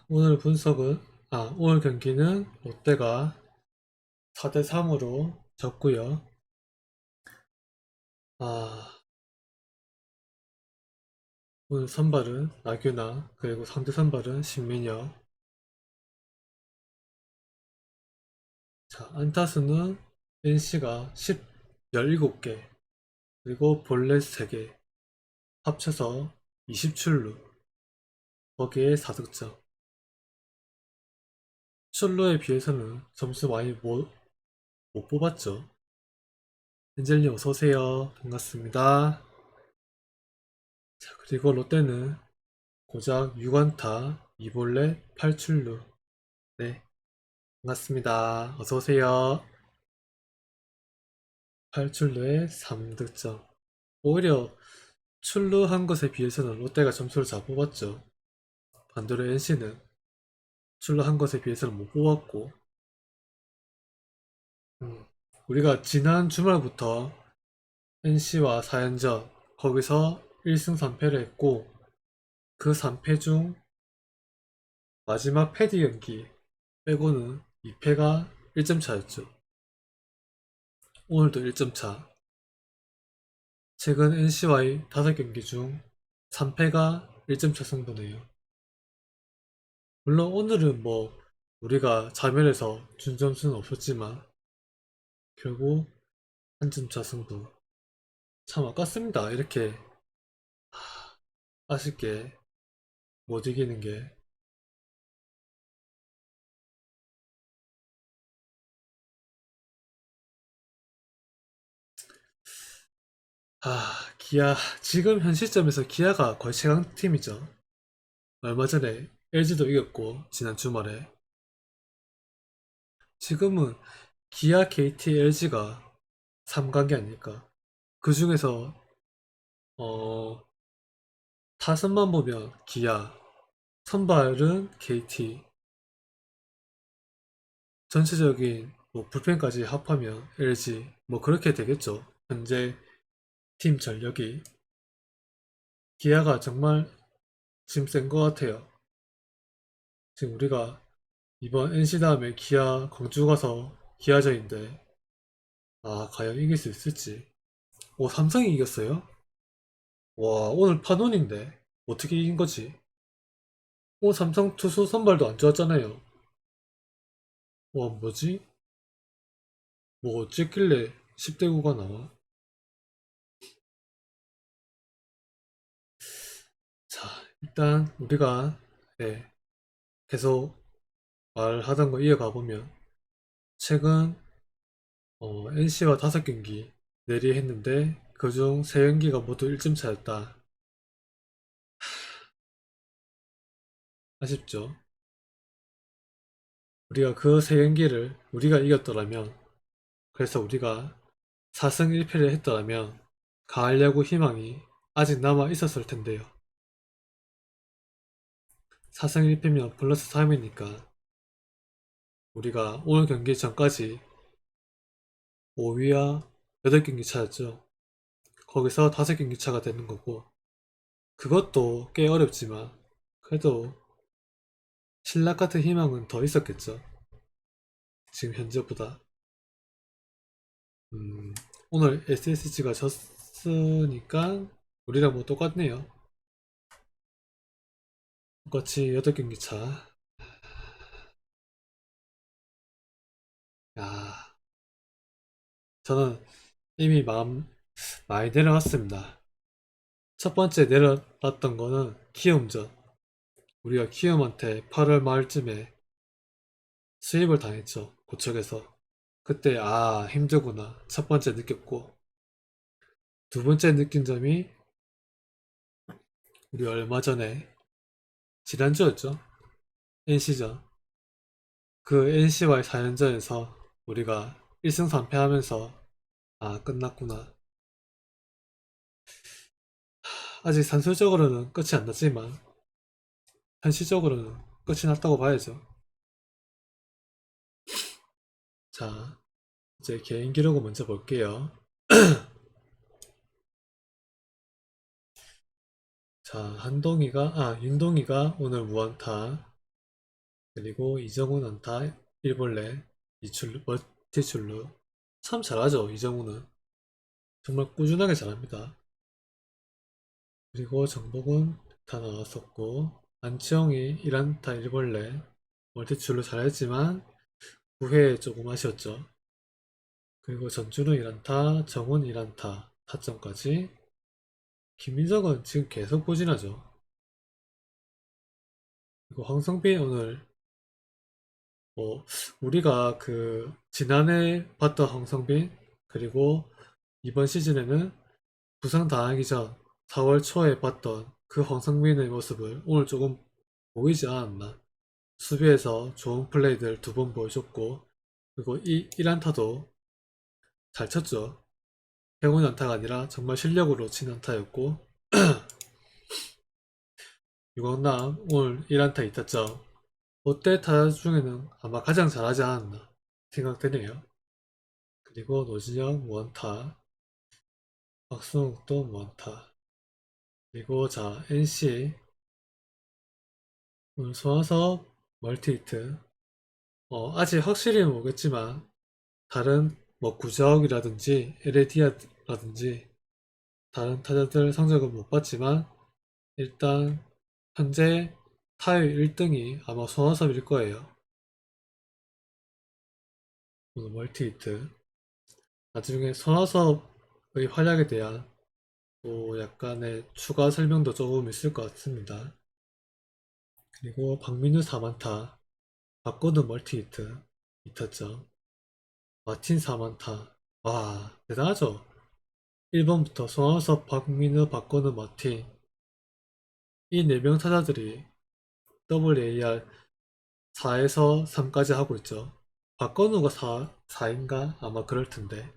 오늘 분석은, 오늘 경기는 롯데가 4대3으로 졌고요. 아, 오늘 선발은 나균아, 그리고 상대 선발은 신민혁. 자, 안타수는 NC가 17개, 그리고 볼넷 3개, 합쳐서 20출루, 거기에 4득점. 출루에 비해서는 점수 많이 못 뽑았죠. 엔젤님 어서오세요. 반갑습니다. 자, 그리고 롯데는 고작 6안타, 2볼넷, 8출루. 네, 반갑습니다. 어서오세요. 8출루에 3득점. 오히려 출루한 것에 비해서는 롯데가 점수를 잘 뽑았죠. 반대로 NC는 출루한 것에 비해서는 못 뽑았고, 우리가 지난 주말부터 NC와 4연전, 거기서 1승 3패를 했고, 그 3패 중 마지막 패디 경기 빼고는 2패가 1점 차였죠. 오늘도 1점 차. 최근 NC와의 5경기 중 3패가 1점 차 승부네요. 물론 오늘은 우리가 자멸해서 준 점수는 없었지만 결국 한 점 차 승부. 참 아깝습니다. 이렇게 아쉽게 못 이기는 게. 기아, 지금 현 시점에서 기아가 거의 최강 팀이죠. 얼마 전에 LG도 이겼고, 지난 주말에. 지금은 기아, KT, LG가 3강이 아닐까. 그 중에서, 어, 타선만 보면 기아, 선발은 KT, 전체적인 불펜까지 합하면 LG, 그렇게 되겠죠. 현재 팀 전력이. 기아가 정말 지금 센 것 같아요. 지금 우리가 이번 NC 다음에 기아 광주 가서 기아전인데, 과연 이길 수 있을지. 오, 삼성이 이겼어요? 와, 오늘 판원인데 어떻게 이긴 거지? 오, 삼성 투수 선발도 안 좋았잖아요. 와, 뭐지? 뭐 어쨌길래 10대 9가 나와? 자, 일단 우리가 네, 계속 말하던 거 이어가 보면 최근 NC와 5경기 내리했는데 그중 3경기가 모두 1점 차였다. 아쉽죠? 우리가 그 3경기를 우리가 이겼더라면, 그래서 우리가 4승 1패를 했더라면 가을 야구 희망이 아직 남아 있었을 텐데요. 4승 1패면 플러스 3이니까 우리가 오늘 경기 전까지 5위와 8경기 차였죠. 거기서 5경기 차가 되는 거고, 그것도 꽤 어렵지만 그래도 신락 같은 희망은 더 있었겠죠. 지금 현재보다. 오늘 SSG가 졌으니까 우리랑 똑같네요. 똑같이 8경기 차. 야, 저는 이미 마음 많이 내려놨습니다. 첫 번째 내려놨던 거는 키움전. 우리가 키움한테 8월 말쯤에 수입을 당했죠. 고척에서. 그때 힘들구나. 첫 번째 느꼈고, 두 번째 느낀 점이 우리 얼마 전에 지난주였죠. NC전. 그 NC와의 4연전에서 우리가 1승 3패 하면서 끝났구나. 아직 산술적으로는 끝이 안 났지만 현실적으로는 끝이 났다고 봐야죠. 자, 이제 개인 기록을 먼저 볼게요. 자, 윤동이가 오늘 무안타. 그리고 이정훈 안타 1볼넷 2출루 멀티출루. 참 잘하죠 이정훈은. 정말 꾸준하게 잘합니다. 그리고 정복은 다 나왔었고 안치홍이 1안타 1볼넷 멀티출루 잘했지만 9회에 조금 아쉬웠죠. 그리고 전준우 1안타 정훈 1안타 타점까지. 김민석은 지금 계속 부진하죠. 그리고 황성빈 오늘 뭐 우리가 그 지난해 봤던 황성빈 그리고 이번 시즌에는 부상 당하기 전 4월 초에 봤던 그 황성빈의 모습을 오늘 조금 보이지 않았나. 수비에서 좋은 플레이들 2번 보여줬고 그리고 이 1안타도 잘 쳤죠. 행운 안타가 아니라 정말 실력으로 친 안타였고 유광남 오늘 1안타 2타점. 롯데 타자 중에는 아마 가장 잘하지 않았나 생각되네요. 그리고 노진영 무안타, 박승욱도 무안타. 그리고 자 NC 오늘 손아섭 멀티히트. 아직 확실히 모르겠지만 다른 뭐 구자욱이라든지 에레디아라든지 다른 타자들 성적은 못 봤지만 일단 현재 타율 1등이 아마 손아섭일 거예요. 오늘 멀티히트. 나중에 손아섭의 활약에 대한 또 약간의 추가 설명도 조금 있을 것 같습니다. 그리고 박민우 4만타, 박건우 멀티히트 2타점, 마틴 4만타. 와 대단하죠. 1번부터 손아섭, 박민우, 박건우, 마틴 이 4명 타자들이 WAR 4에서 3까지 하고 있죠. 박건우가 4인가? 아마 그럴 텐데.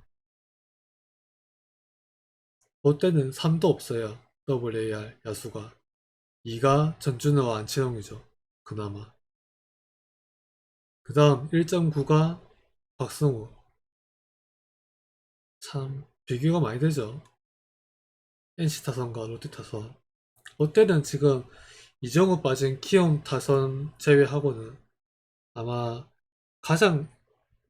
롯데는 3도 없어요. WAR 야수가. 2가 전준우와 안치홍이죠. 그나마. 그 다음 1.9가 박승우. 참 비교가 많이 되죠. NC 타선과 롯데 타선. 롯데는 지금 이정우 빠진 키움 타선 제외하고는 아마 가장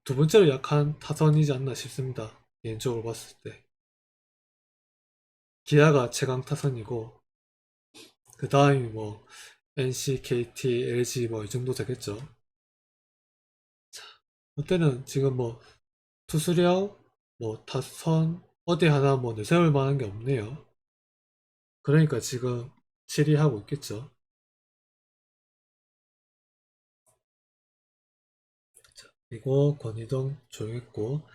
2번째로 약한 타선이지 않나 싶습니다. 개인적으로 봤을 때. 기아가 최강 타선이고 그 다음이 뭐 NC, KT, LG 뭐 이 정도 되겠죠. 롯데는 지금 뭐 투수력, 뭐 타선 어디 하나 뭐 내세울 만한 게 없네요. 그러니까 지금 7위 하고 있겠죠. 자, 그리고 권희동 조용했고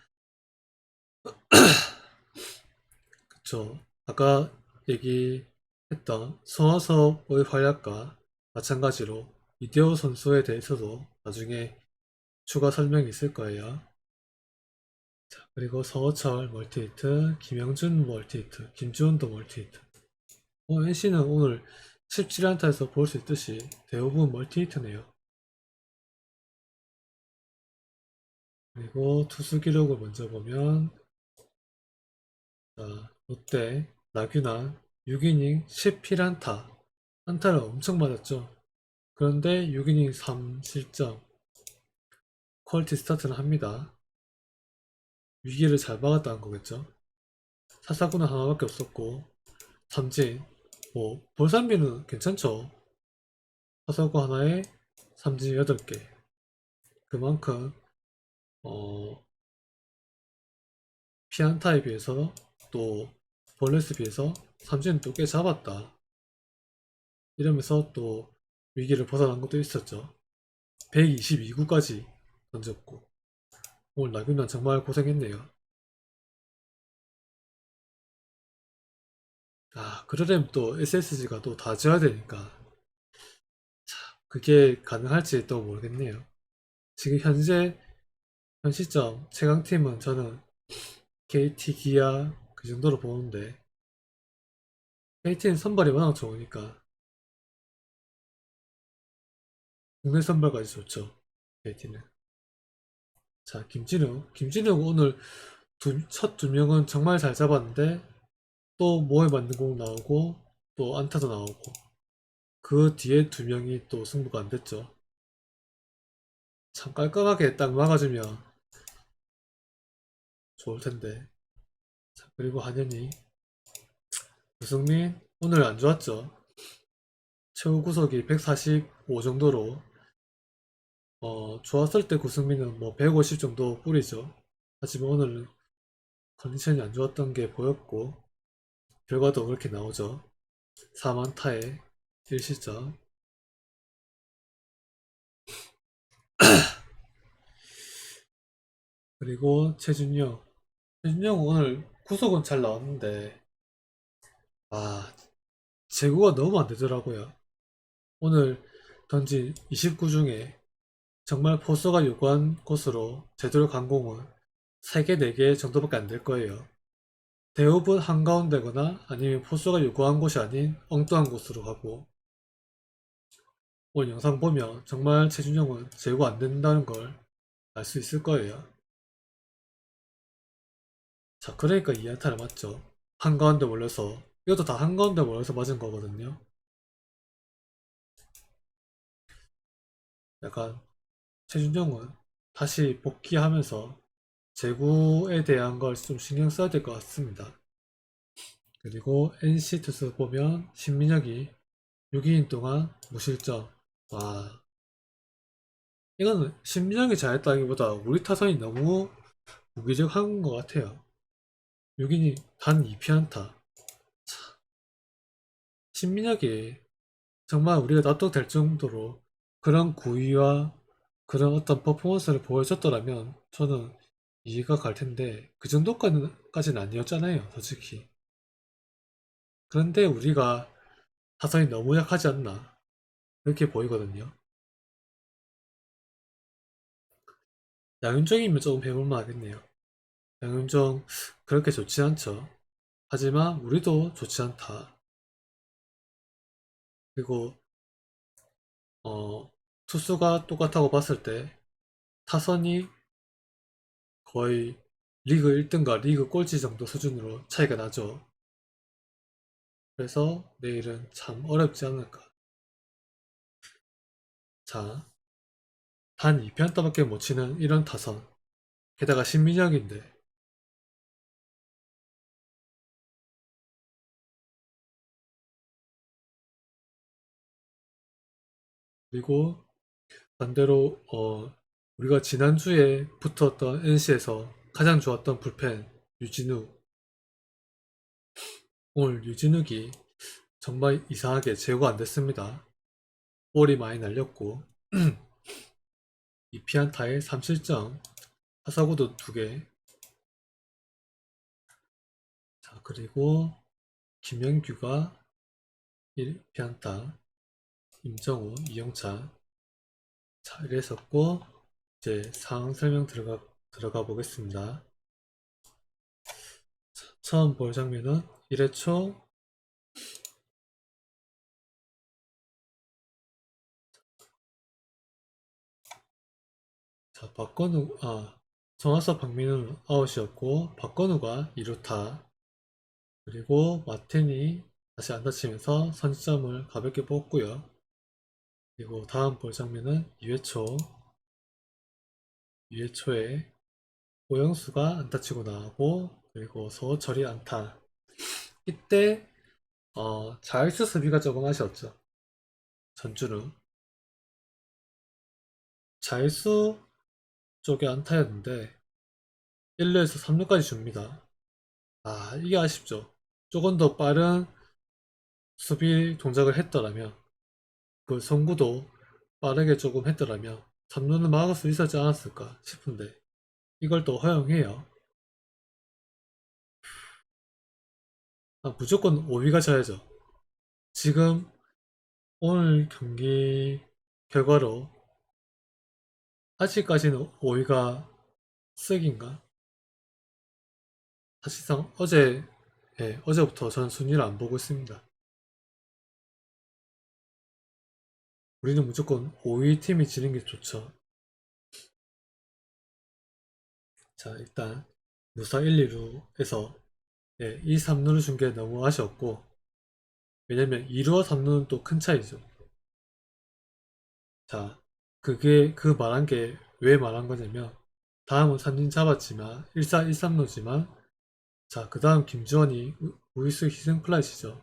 그쵸. 아까 얘기했던 손아섭의 활약과 마찬가지로 이대호 선수에 대해서도 나중에 추가 설명이 있을 거예요. 자, 그리고 서호철 멀티히트, 김영준 멀티히트, 김주원도 멀티히트. NC는 오늘 17안타에서 볼 수 있듯이 대부분 멀티히트네요. 그리고 투수 기록을 먼저 보면 자, 롯데 나균환 6이닝 11안타 안타를 엄청 맞았죠. 그런데 6이닝 3실점 퀄리티 스타트는 합니다. 위기를 잘 막았다는 거겠죠. 사사구는 하나밖에 없었고 삼진 뭐 볼삼비는 괜찮죠. 사사구 하나에 삼진 8개. 그만큼 피안타에 비해서 또 볼넷에 비해서 삼진은 또 꽤 잡았다. 이러면서 또 위기를 벗어난 것도 있었죠. 122구까지 던졌고 오늘 나균난 정말 고생했네요. 그러려면 또 SSG가 또 다 지어야 되니까 그게 가능할지 또 모르겠네요. 지금 현 시점 최강팀은 저는 KT, 기아 그 정도로 보는데 KT는 선발이 워낙 좋으니까 국내 선발까지 좋죠. KT는. 자, 김진욱 오늘 첫 2명은 정말 잘 잡았는데 또 모에 맞는 공 나오고 또 안타도 나오고 그 뒤에 2명이 또 승부가 안 됐죠. 참 깔끔하게 딱 막아주면 좋을 텐데. 자, 그리고 한현희, 유승민 오늘 안 좋았죠. 최고 구속이 145 정도로 좋았을 때 구승민은 뭐 150 정도 뿌리죠. 하지만 오늘은 컨디션이 안 좋았던 게 보였고 결과도 그렇게 나오죠. 4만타에 1실점. 그리고 최준영 오늘 구속은 잘 나왔는데 아 제구가 너무 안 되더라고요. 오늘 던진 29 중에 정말 포수가 요구한 곳으로 제대로 간 공은 3개, 4개 정도밖에 안 될 거예요. 대부분 한가운데거나 아니면 포수가 요구한 곳이 아닌 엉뚱한 곳으로 가고 오늘 영상 보면 정말 최준영은 제고 안 된다는 걸 알 수 있을 거예요. 자, 그러니까 2안타를 맞죠. 한가운데 몰려서 이것도 다 한가운데 몰려서 맞은 거거든요. 약간 최준영은 다시 복귀하면서 제구에 대한 걸 좀 신경 써야 될 것 같습니다. 그리고 NC 투수 보면 신민혁이 6이닝 동안 무실점. 와, 이거는 신민혁이 잘했다기보다 우리 타선이 너무 무기력한 것 같아요. 6이닝 단 2피안타. 신민혁이 정말 우리가 납득될 정도로 그런 구위와 그런 어떤 퍼포먼스를 보여줬더라면 저는 이해가 갈 텐데 그 정도까지는 아니었잖아요, 솔직히. 그런데 우리가 타선이 너무 약하지 않나 그렇게 보이거든요. 양윤종이면 조금 해볼만 하겠네요. 양윤종 그렇게 좋지 않죠. 하지만 우리도 좋지 않다. 그리고 투수가 똑같다고 봤을 때 타선이 거의 리그 1등과 리그 꼴찌 정도 수준으로 차이가 나죠. 그래서 내일은 참 어렵지 않을까. 자, 단 2편타밖에 못 치는 이런 타선. 게다가 신민혁인데. 그리고 반대로 우리가 지난주에 붙었던 NC에서 가장 좋았던 불펜 유진욱. 오늘 유진욱이 정말 이상하게 제거가 안 됐습니다. 볼이 많이 날렸고 2피안타에 3실점, 타사구도 2개. 자, 그리고 김영규가 1피안타, 임정우, 이영찬. 자, 이랬었고 이제 상황 설명 들어가 보겠습니다. 자, 처음 볼 장면은 1회 초 자, 정하서 박민우는 아웃이었고 박건우가 2루타. 그리고 마틴이 다시 안 다치면서 선취점을 가볍게 뽑고요. 그리고 다음 볼 장면은 2회 초. 2회 초에 오영수가 안타 치고 나오고 그리고 서호철이 안타. 이때 자익수 수비가 조금 아쉬웠죠. 전주는 자익수 쪽에 안타였는데 1루에서 3루까지 줍니다. 아, 이게 아쉽죠. 조금 더 빠른 수비 동작을 했더라면 그 송구도 빠르게 조금 했더라면 3루는 막을 수 있었지 않았을까 싶은데 이걸 또 허용해요. 무조건 5위가 져야죠. 지금 오늘 경기 결과로 아직까지는 5위가 쓰기인가? 사실상 어제부터 전 순위를 안 보고 있습니다. 우리는 무조건 5위 팀이 지는 게 좋죠. 자, 일단 무사 1, 2루에서 이 3루를 준 게 너무 아쉬웠고 왜냐면 2루와 3루는 또 큰 차이죠. 자, 그게 그 말한 게 왜 말한 거냐면 다음은 삼진 잡았지만 1사 1삼루지만 자 그 다음 김주원이 우익수 희생플라이시죠.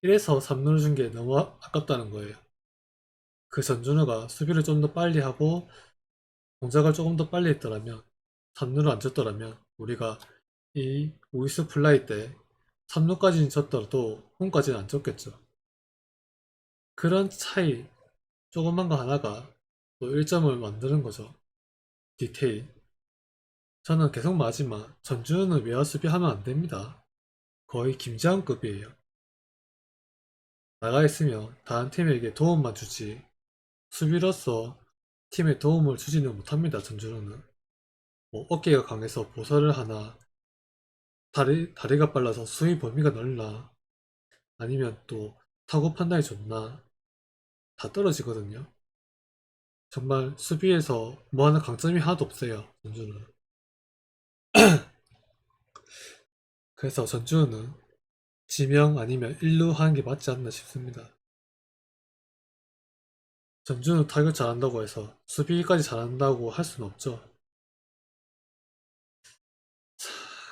이래서 3루를 준 게 너무 아깝다는 거예요. 그 전준우가 수비를 좀 더 빨리 하고 동작을 조금 더 빨리 했더라면 3루를 안 줬더라면 우리가 이 우익수 플라이 때 3루까지는 졌더라도 홈까지는 안 줬겠죠. 그런 차이 조그만 거 하나가 또 1점을 만드는 거죠. 디테일. 저는 계속 말하지만 전준우는 외야 수비하면 안 됩니다. 거의 김재환급이에요. 나가 있으면 다른 팀에게 도움만 주지 수비로서 팀에 도움을 주지는 못합니다. 전준우는 뭐 어깨가 강해서 보설을 하나 다리가 빨라서 수비 범위가 넓나 아니면 또 타구 판단이 좋나 다 떨어지거든요. 정말 수비에서 뭐하는 강점이 하나도 없어요. 전준우는. 그래서 전준우는 지명 아니면 일루 하는 게 맞지 않나 싶습니다. 전준우 타격 잘한다고 해서 수비까지 잘한다고 할 수는 없죠.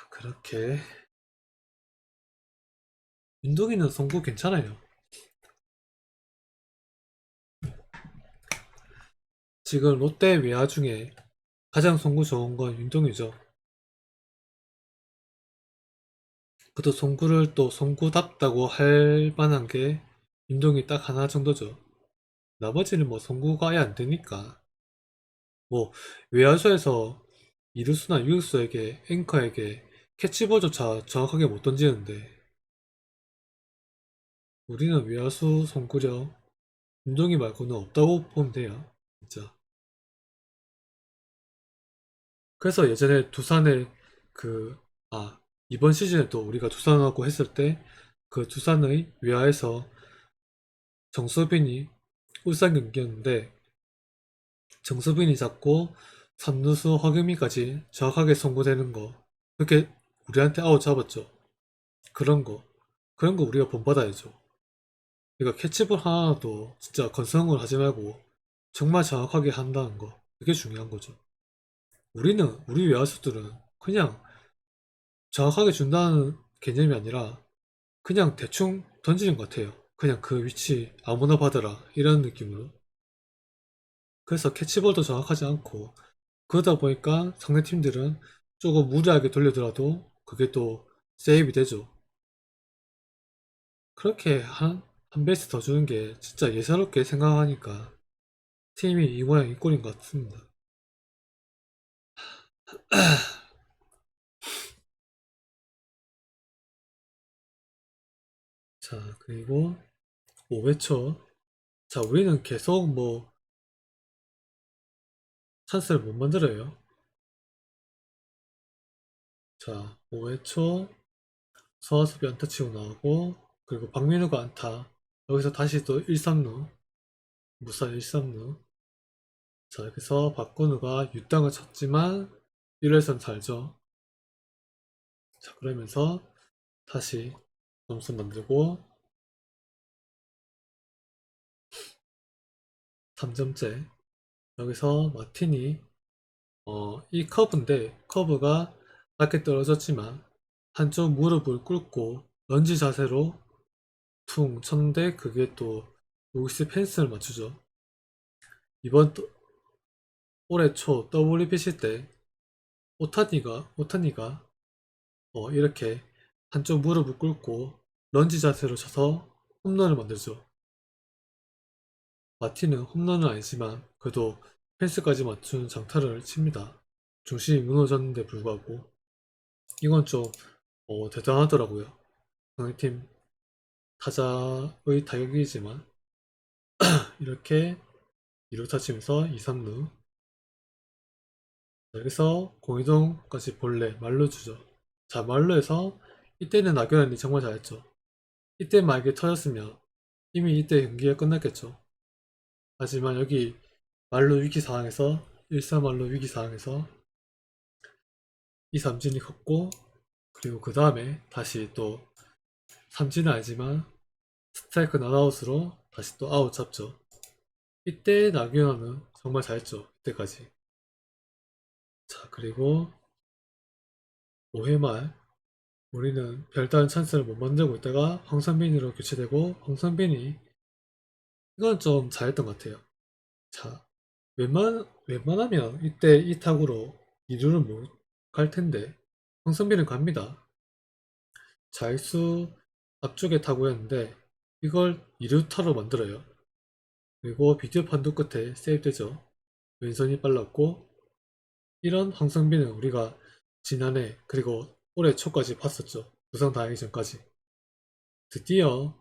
그렇게 윤동이는 송구 괜찮아요. 지금 롯데 외야 중에 가장 송구 좋은 건 윤동이죠. 그도 송구를 또 송구답다고 할 만한 게 윤동이 딱 하나 정도죠. 나머지는 뭐 송구가 아예 안 되니까. 뭐 외야수에서 이루수나 유격수에게 앵커에게 캐치볼조차 정확하게 못 던지는데 우리는 외야수 송구력 윤동이 말고는 없다고 보면 돼요. 진짜. 그래서 예전에 두산에 그, 아, 이번 시즌에 또 우리가 두산하고 했을 때 그 두산의 외야에서 정수빈이 울산 경기였는데 정수빈이 잡고 삼루수 허금이까지 정확하게 송구되는 거 그렇게 우리한테 아웃 잡았죠. 그런 거 그런 거 우리가 본받아야죠. 그러니까 캐치볼 하나도 진짜 건성을 하지 말고 정말 정확하게 한다는 거 그게 중요한 거죠. 우리 외야수들은 그냥 정확하게 준다는 개념이 아니라 그냥 대충 던지는 것 같아요. 그냥 그 위치 아무나 받아라 이런 느낌으로. 그래서 캐치볼도 정확하지 않고 그러다 보니까 상대팀들은 조금 무리하게 돌려더라도 그게 또 세이브 되죠. 그렇게 한 베이스 더 주는 게 진짜 예사롭게 생각하니까 팀이 이 모양 이 꼴인 것 같습니다. 자, 그리고 5회초. 자, 우리는 계속 뭐 찬스를 못 만들어요. 자, 5회초 서하섭이 안타 치고 나오고 그리고 박민우가 안타 여기서 다시 또 1-3루 무사 1-3루 자 여기서 박건우가 유땅을 쳤지만 1회선 살죠. 자 그러면서 다시 점수 만들고 3점째 여기서 마틴이 이 커브인데 커브가 낮게 떨어졌지만 한쪽 무릎을 꿇고 런지 자세로 퉁 쳤는데 그게 또 로이스 펜스를 맞추죠. 이번 올해 초 WBC 때 오타니가 이렇게 한쪽 무릎을 꿇고 런지 자세로 쳐서 홈런을 만들죠. 마틴은 홈런은 아니지만 그래도 펜스까지 맞춘 장타를 칩니다. 중심이 무너졌는데 불구하고 이건 좀 대단하더라고요. 상대팀 타자의 타격이지만 이렇게 2루타 치면서 2, 3루 여기서 공이동까지 볼래 말로 주죠. 자 말로에서 이때는 나경원이 정말 잘했죠. 이때 만약에 터졌으면 이미 이때 경기가 끝났겠죠. 하지만 여기 말로 위기 상황에서 1-3말로 위기 상황에서 이 삼진이 컸고 그리고 그 다음에 다시 또 삼진은 아니지만 스트라이크 나아웃으로 다시 또 아웃 잡죠. 이때 나경원은 정말 잘했죠. 그때까지. 자, 그리고 5회 말 우리는 별다른 찬스를 못 만들고 있다가 황선빈으로 교체되고 황선빈이 이건 좀 잘했던 것 같아요. 자, 웬만하면 이때 이 타구로 2루는 못 갈 텐데 황선빈은 갑니다. 좌익수 앞쪽에 타구였는데 이걸 2루타로 만들어요. 그리고 비디오 판독 끝에 세이브되죠. 왼손이 빨랐고 이런 황성빈은 우리가 지난해 그리고 올해 초까지 봤었죠. 부상 당하기 전까지. 드디어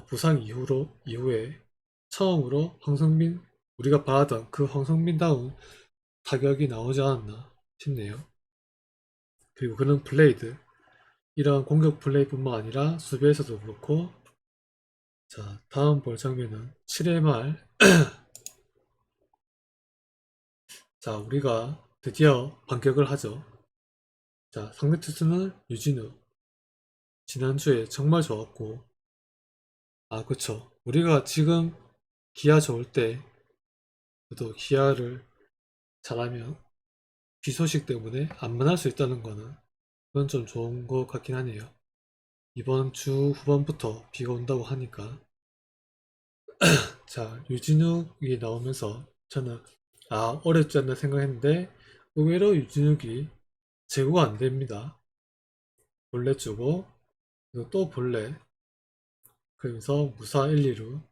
부상 이후에 처음으로 황성빈 우리가 바라던 그 황성빈다운 타격이 나오지 않았나 싶네요. 그리고 그는 블레이드 이런 공격 플레이뿐만 아니라 수비에서도 그렇고 자 다음 볼 장면은 7회 말 자 우리가 드디어 반격을 하죠. 자 상대 투수는 유진우 지난주에 정말 좋았고 아 그쵸 우리가 지금 기아 좋을 때 그래도 기아를 잘하면 비 소식 때문에 안 만날 수 있다는 거는 그건 좀 좋은 것 같긴 하네요. 이번 주 후반부터 비가 온다고 하니까 자 유진욱이 나오면서 저는 아 어렵지 않나 생각했는데 의외로 유진욱이 제구가 안 됩니다. 볼넷 주고 그리고 또 볼넷 그러면서 무사 1, 2루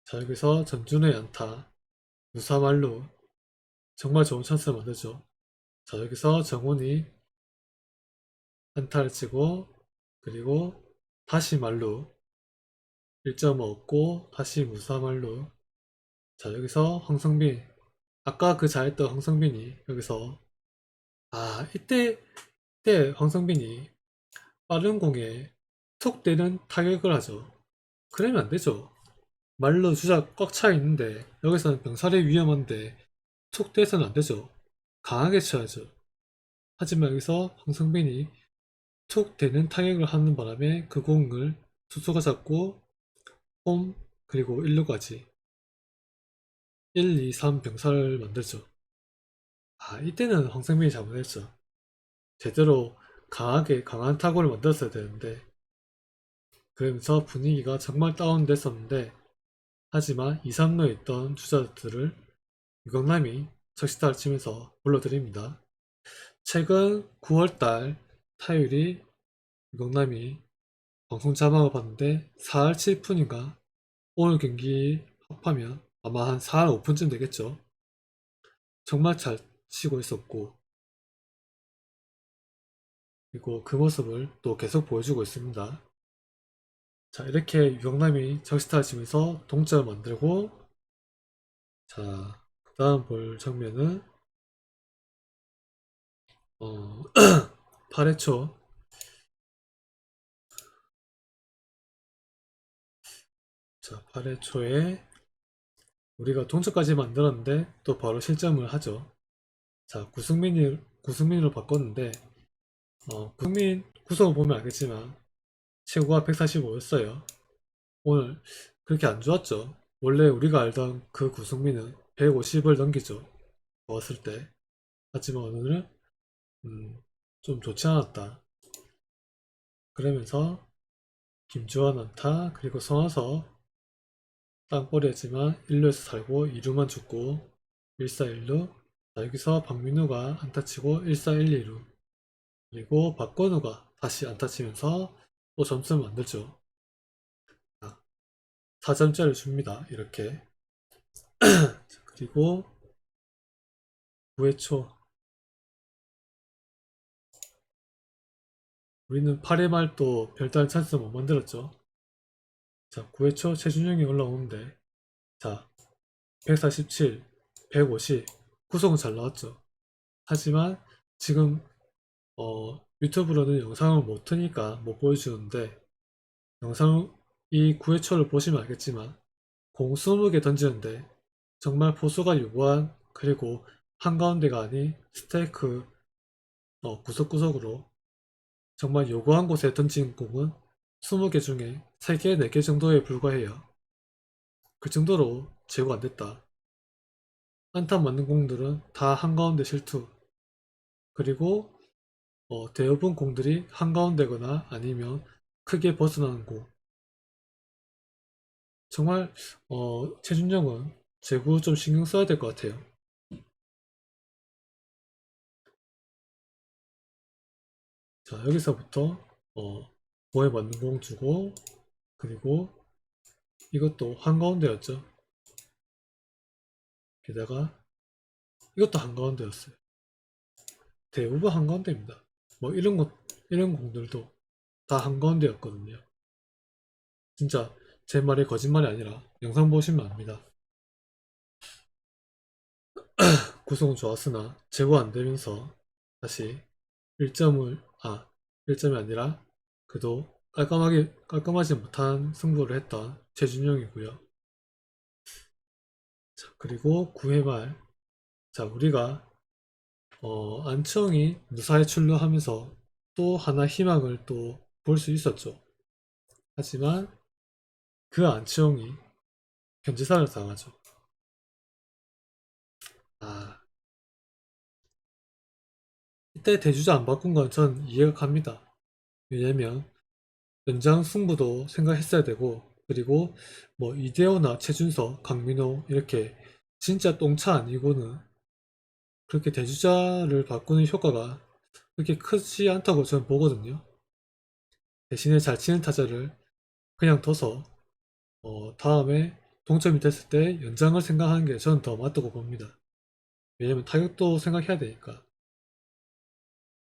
자 여기서 전준우의 안타 무사 말루 정말 좋은 찬스를 만들죠. 자 여기서 정훈이 안타를 치고 그리고 다시 말루 1점 얻고 다시 무사 말루 자 여기서 황성빈 아까 그 잘했던 황성빈이 여기서 아 이때 황성빈이 빠른 공에 툭 때는 타격을 하죠. 그러면 안 되죠. 말로 주자 꽉 차 있는데 여기서는 병살이 위험한데 툭 떼서는 안 되죠. 강하게 쳐야죠. 하지만 여기서 황성빈이 툭 되는 타격을 하는 바람에 그 공을 투수가 잡고 홈 그리고 1루까지 1, 2, 3 병살을 만들죠. 아 이때는 황성빈이 잘못했죠. 제대로 강한 타구를 만들었어야 되는데 그러면서 분위기가 정말 다운됐었는데 하지만 2, 3루에 있던 주자들을 유경남이 적시타를 치면서 불러드립니다. 최근 9월달 타율이 유경남이 방송 자막을 봤는데 4할 7푼인가 오늘 경기 합하면 아마 한 4할 5푼쯤 되겠죠. 정말 잘 치고 있었고 그리고 그 모습을 또 계속 보여주고 있습니다. 자 이렇게 유경남이 적시타를 치면서 동점을 만들고 자 그 다음 볼 장면은 8회 초 자 8회 초에 우리가 동점까지 만들었는데 또 바로 실점을 하죠. 자 구승민으로 바꿨는데 구승민 구성을 보면 알겠지만 최고가 145였어요. 오늘 그렇게 안 좋았죠. 원래 우리가 알던 그 구승민은 150을 넘기죠. 좋았을 때. 하지만 오늘은 좀 좋지 않았다. 그러면서 김주환 안타 그리고 성화서 땅볼이었지만 1루에서 살고 2루만 죽고 1사 1루 자, 여기서 박민우가 안타치고 1사 1, 2루 그리고 박건우가 다시 안타치면서 또 점수를 만들죠. 4점짜리 줍니다. 이렇게 자, 그리고 9회 초 우리는 8회 말 또 별다른 찬스 못 만들었죠. 자 9회 초 최준영이 올라오는데 자 147, 150 구속은 잘 나왔죠. 하지만 지금 유튜브로는 영상을 못 트니까 못 보여주는데 영상 이 9회 초를 보시면 알겠지만 공 20개 던지는데 정말 포수가 요구한 그리고 한가운데가 아닌 스테이크 구석구석으로 정말 요구한 곳에 던진 공은 20개 중에 3개, 4개 정도에 불과해요. 그 정도로 제거 안 됐다. 안타 맞는 공들은 다 한가운데 실투. 그리고 대부분 공들이 한가운데거나 아니면 크게 벗어나는 공. 정말 최준영은 제구 좀 신경 써야 될 것 같아요. 자, 여기서부터 공에 맞는 공 주고, 그리고 이것도 한가운데였죠. 게다가 이것도 한가운데였어요. 대부분 한가운데입니다. 뭐 이런 공들도 다 한가운데였거든요. 진짜 제 말이 거짓말이 아니라 영상 보시면 압니다. 구속은 좋았으나 제고 안 되면서 다시 1점을 1점이 아니라 그래도 깔끔하지 못한 승부를 했던 최준용이고요. 자, 그리고 9회 말, 자, 우리가 안치홍이 무사히 출루하면서 또 하나 희망을 또 볼 수 있었죠. 하지만 그 안치홍이 견제사를 당하죠. 아, 이때 대주자 안 바꾼 건 전 이해가 갑니다. 왜냐면 연장 승부도 생각했어야 되고, 그리고 뭐 이대호나 최준석, 강민호 이렇게 진짜 똥차 아니고는 그렇게 대주자를 바꾸는 효과가 그렇게 크지 않다고 저는 보거든요. 대신에 잘 치는 타자를 그냥 둬서 다음에 동점이 됐을 때 연장을 생각하는 게 저는 더 맞다고 봅니다. 왜냐면 타격도 생각해야 되니까.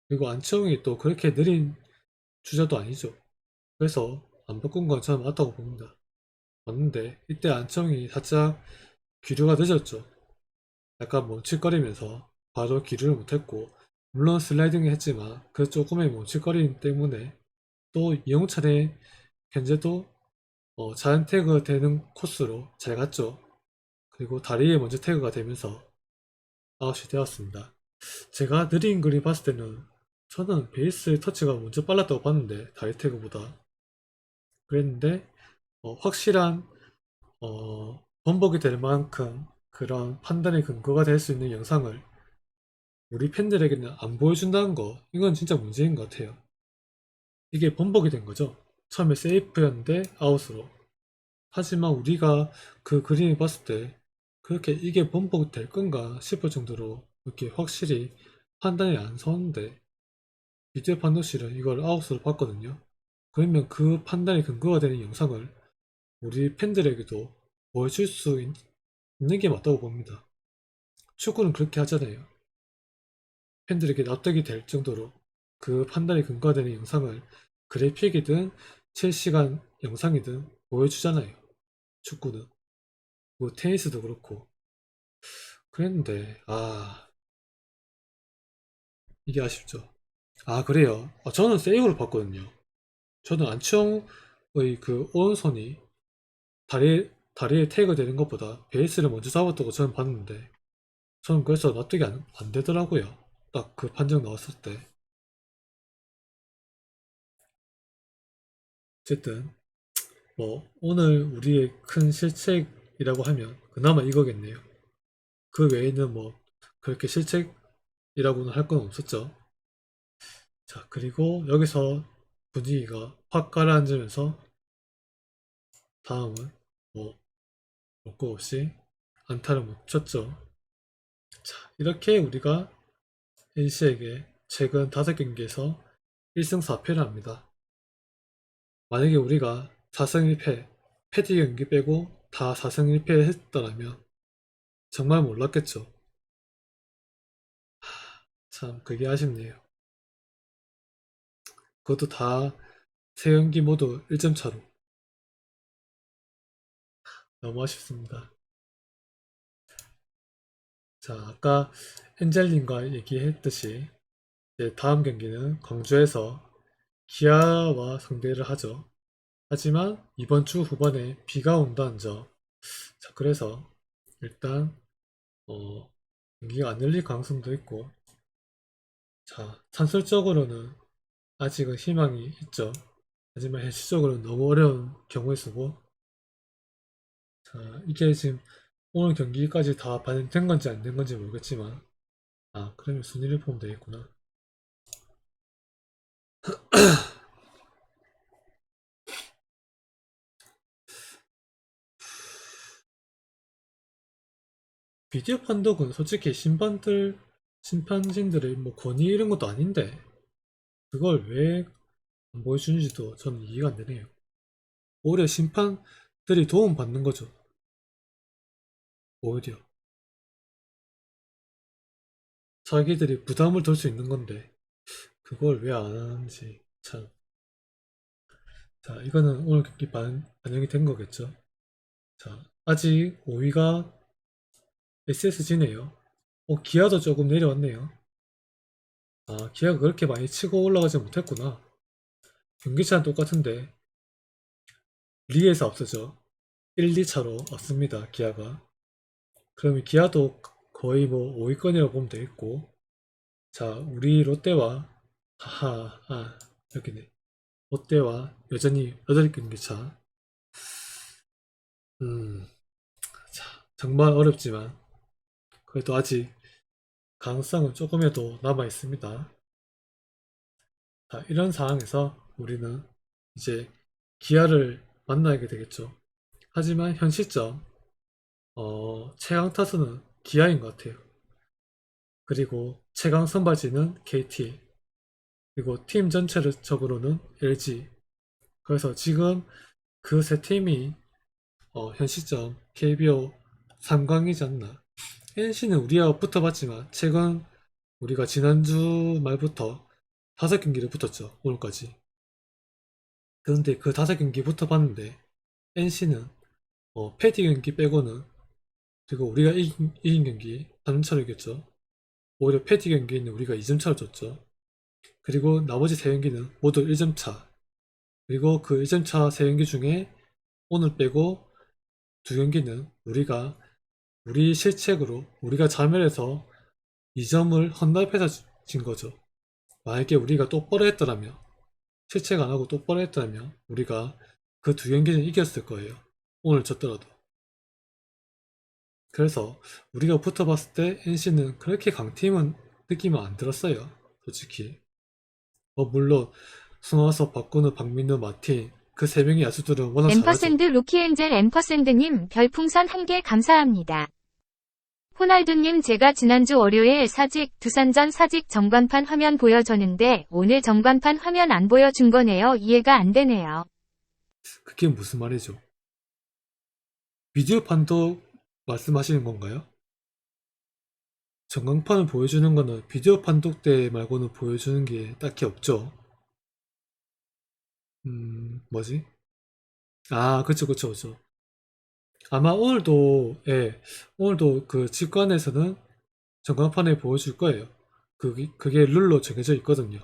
그리고 안치홍이 또 그렇게 느린 주자도 아니죠. 그래서 안 바꾼 건 저는 맞다고 봅니다. 맞는데 이때 안치홍이 살짝 기류가 늦었죠. 약간 멈칫거리면서 바로 기류를 못했고, 물론 슬라이딩을 했지만 그 조금의 멈칫거림 때문에 또 이영찬의 견제도 자연 태그 되는 코스로 잘 갔죠. 그리고 다리에 먼저 태그가 되면서 아웃이 되었습니다. 제가 느린 그림 봤을 때는 저는 베이스 터치가 먼저 빨랐다고 봤는데 다리 태그보다 그랬는데 확실한 번복이 될 만큼 그런 판단의 근거가 될 수 있는 영상을 우리 팬들에게는 안 보여준다는 거, 이건 진짜 문제인 것 같아요. 이게 번복이 된 거죠. 처음에 세이프였는데 아웃으로. 하지만 우리가 그 그림을 봤을 때 그렇게 이게 번복이 될 건가 싶을 정도로 이렇게 확실히 판단이 안 서는데 비디오 판독실은 이걸 아웃으로 봤거든요. 그러면 그 판단의 근거가 되는 영상을 우리 팬들에게도 보여줄 수 있는 게 맞다고 봅니다. 축구는 그렇게 하잖아요. 팬들에게 납득이 될 정도로 그 판단이 근거되는 영상을 그래픽이든 실시간 영상이든 보여주잖아요. 축구는. 뭐 테니스도 그렇고. 그랬는데 이게 아쉽죠. 그래요. 저는 세이브를 봤거든요. 저는 안치홍의 그 오른손이 다리에 태그 되는 것보다 베이스를 먼저 잡았다고 저는 봤는데 저는 그래서 납득이 안 되더라고요. 딱 그 판정 나왔을 때. 어쨌든 뭐 오늘 우리의 큰 실책이라고 하면 그나마 이거겠네요. 그 외에는 뭐 그렇게 실책이라고는 할 건 없었죠. 자, 그리고 여기서 분위기가 확 가라앉으면서 다음은 뭐 먹고 없이 안타를 못 쳤죠. 자, 이렇게 우리가 NC에게 최근 5경기에서 1승 4패를 합니다. 만약에 우리가 4승 1패, 패디 경기 빼고 다 4승 1패를 했더라면 정말 몰랐겠죠. 참 그게 아쉽네요. 그것도 다 3경기 모두 1점 차로. 너무 아쉽습니다. 자, 아까 엔젤님과 얘기했듯이 이제 다음 경기는 광주에서 기아와 상대를 하죠. 하지만 이번 주 후반에 비가 온다는 점. 자, 그래서 일단 경기가 안 열릴 가능성도 있고, 자, 산술적으로는 아직은 희망이 있죠. 하지만 현실적으로는 너무 어려운 경우의 수고. 자, 이게 지금 오늘 경기까지 다 반영된 건지 안 된 건지 모르겠지만, 아, 그러면 순위를 보면 되겠구나. 비디오 판독은 솔직히 심판진들의 뭐 권위 이런 것도 아닌데, 그걸 왜 안 보여주는지도 저는 이해가 안 되네요. 오히려 심판들이 도움받는 거죠. 오히려. 자기들이 부담을 덜 수 있는 건데, 그걸 왜 안 하는지, 참. 자, 이거는 오늘 경기 반영이 된 거겠죠. 자, 아직 5위가 SSG네요. 기아도 조금 내려왔네요. 아, 기아가 그렇게 많이 치고 올라가지 못했구나. 경기차는 똑같은데, 리에서 앞서죠. 1, 2차로 앞섭니다, 기아가. 그러면 기아도 거의 뭐 5위권이라고 보면 되겠고, 자, 우리 롯데와, 여기네. 롯데와 여전히 8경기 차. 음, 자, 정말 어렵지만, 그래도 아직 가능성은 조금이라도 남아 있습니다. 자, 이런 상황에서 우리는 이제 기아를 만나게 되겠죠. 하지만 현 시점 최강 타수는 기아인 것 같아요. 그리고 최강 선발진은 KT, 그리고 팀 전체적으로는 LG. 그래서 지금 그 세 팀이 현 시점 KBO 3강이지 않나. NC는 우리와 붙어봤지만 최근 우리가 지난주 말부터 5경기를 붙었죠. 오늘까지. 그런데 그 5경기 붙어봤는데 NC는 패티 경기 빼고는, 그리고 우리가 이긴 경기 3점차로 이겼죠. 오히려 패티 경기는 우리가 2점차로 졌죠. 그리고 나머지 3경기는 모두 1점차. 그리고 그 1점차 3경기 중에 오늘 빼고 2경기는 우리 실책으로 우리가 자멸해서 2점을 헌납해서 진 거죠. 만약에 우리가 똑바로 했더라면, 실책 안 하고 똑바로 했더라면 우리가 그 2경기는 이겼을 거예요. 오늘 졌더라도. 그래서 우리가 붙어봤을 때 NC는 그렇게 강팀은 느낌은 안 들었어요. 솔직히. 물론 손아섭, 박건우, 박민우, 마틴 그 3명의 야수들은 워낙 잘하죠. 앰퍼샌드 로키엔젤 앰퍼샌드님 별풍선 1개 감사합니다. 호날두님 제가 지난주 월요일 두산전 사직 전광판 화면 보여줬는데 오늘 전광판 화면 안 보여준 거네요. 이해가 안 되네요. 그게 무슨 말이죠? 비디오 판독 말씀하시는 건가요? 전광판을 보여주는 거는 비디오 판독 때 말고는 보여주는 게 딱히 없죠. 뭐지? 아, 그쵸, 그쵸, 그쵸. 아마 오늘도 그 직관에서는 전광판에 보여줄 거예요. 그게 룰로 정해져 있거든요.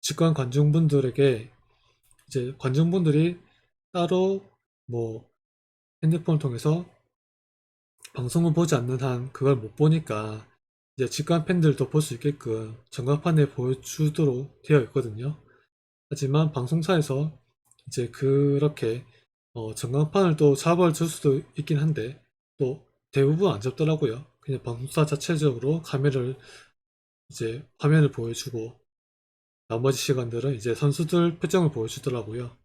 직관 관중분들에게 이제 관중분들이 따로 뭐 핸드폰을 통해서 방송을 보지 않는 한 그걸 못 보니까 이제 직관 팬들도 볼 수 있게끔 전광판에 보여주도록 되어 있거든요. 하지만 방송사에서 이제 그렇게 전광판을 또 잡아줄 수도 있긴 한데 또 대부분 안 잡더라고요. 그냥 방송사 자체적으로 카메라를 이제 화면을 보여주고 나머지 시간들은 이제 선수들 표정을 보여주더라고요.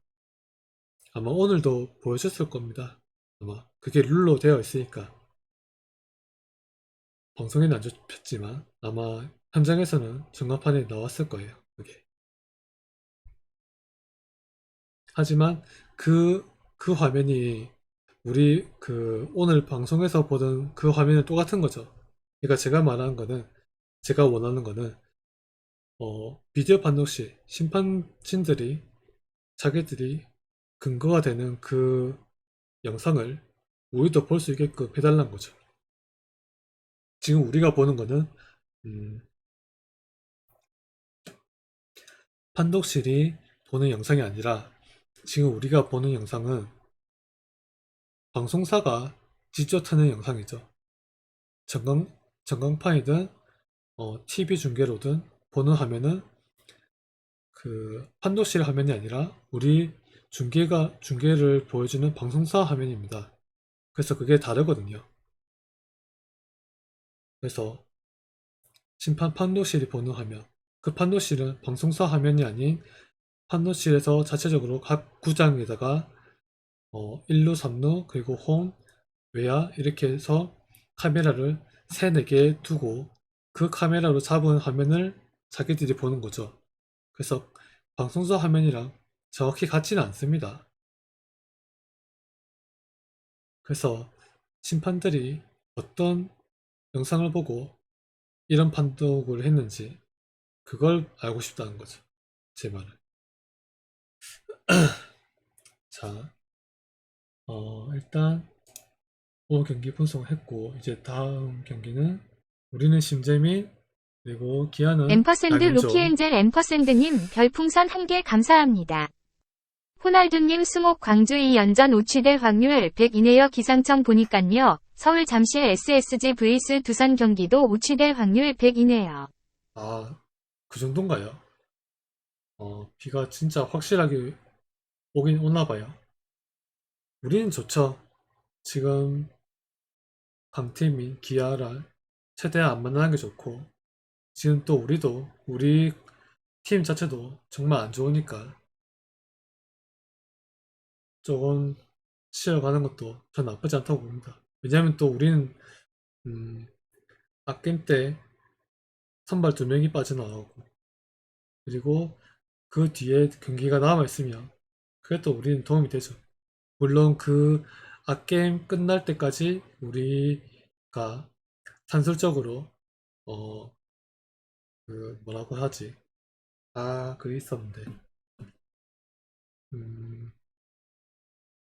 아마 오늘도 보여줬을 겁니다. 아마 그게 룰로 되어 있으니까. 방송에는 안 잡혔지만 아마 현장에서는 전광판에 나왔을 거예요. 그게. 하지만 그 화면이 우리 오늘 방송에서 보던 그 화면은 똑같은 거죠. 그러니까 제가 원하는 거는 비디오 판독 시 심판진들이 자기들이 근거가 되는 그 영상을 우리도 볼 수 있게끔 해달라는 거죠. 지금 우리가 보는 거는 음, 판독실이 보는 영상이 아니라 지금 우리가 보는 영상은 방송사가 직접 트는 영상이죠. 전광판이든 TV 중계로든 보는 화면은 그 판독실 화면이 아니라 우리 중계를 보여주는 방송사 화면입니다. 그래서 그게 다르거든요. 그래서 심판 판독실이 보는 화면, 그 판독실은 방송사 화면이 아닌 판독실에서 자체적으로 각 구장에다가 1루, 3루, 그리고 홈, 외야 이렇게 해서 카메라를 3, 4개 두고 그 카메라로 잡은 화면을 자기들이 보는 거죠. 그래서 방송사 화면이랑 정확히 같지는 않습니다. 그래서 심판들이 어떤 영상을 보고 이런 판독을 했는지 그걸 알고 싶다는 거죠. 제 말은. 자, 일단 오늘 경기 분석했고 이제 다음 경기는 우리는 심재민 그리고 기아는 앰퍼샌드 양현종. 루키엔젤 앰퍼샌드님 별풍선 1개 감사합니다. 호날두님 수목 광주 2연전 우치될 확률 100 이내여 기상청 보니깐요. 서울 잠실 SSG vs 두산 경기도 우치될 확률 100 이내요. 그 정도인가요? 비가 진짜 확실하게 오긴 오나 봐요. 우리는 좋죠. 지금 강팀인 기아랑 최대한 안 만나는 게 좋고 지금 또 우리 팀 자체도 정말 안 좋으니까 조금 쉬어가는 것도 전 나쁘지 않다고 봅니다. 왜냐면 또 우리는 아겜 때 선발 2명이 빠져나가고 그리고 그 뒤에 경기가 남아있으면 그게 또 우리는 도움이 되죠. 물론 그 아게임 끝날 때까지 우리가 산술적으로 어 그 뭐라고 하지? 그 있었는데 음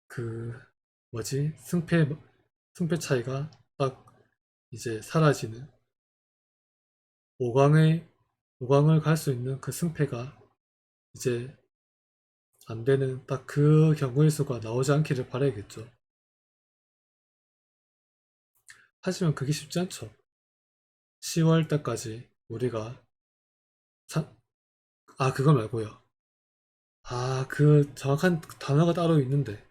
그 뭐지? 승패 차이가 딱 이제 사라지는 5강을 갈 수 있는 그 승패가 이제 안 되는 딱 그 경우의 수가 나오지 않기를 바라야겠죠. 하지만 그게 쉽지 않죠. 10월 달까지 우리가 사, 그거 말고요. 그 정확한 단어가 따로 있는데.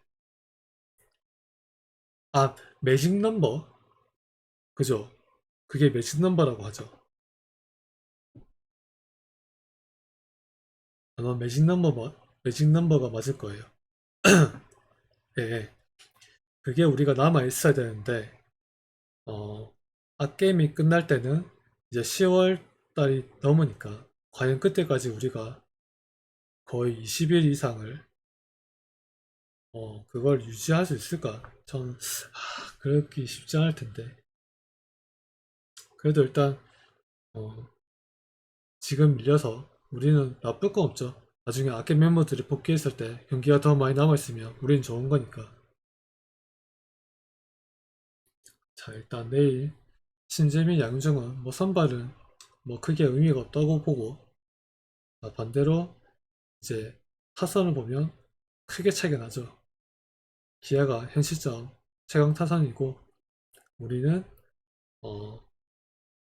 매직 넘버? 그죠? 그게 매직 넘버라고 하죠. 아마 매직 넘버가 맞을 거예요. 예, 예. 그게 우리가 남아 있어야 되는데, 어, 게임이 끝날 때는 이제 10월 달이 넘으니까, 과연 그때까지 우리가 거의 20일 이상을, 그걸 유지할 수 있을까? 저는, 그렇게 쉽지 않을 텐데. 그래도 일단, 어, 지금 밀려서 우리는 나쁠 건 없죠. 나중에 아케 멤버들이 복귀했을 때 경기가 더 많이 남아있으면 우리는 좋은 거니까. 자, 일단 내일 신재민, 양준은 뭐 선발은 뭐 크게 의미가 없다고 보고, 반대로 이제 타선을 보면 크게 차이가 나죠. 기아가 현 시점 최강 타선이고 우리는 어,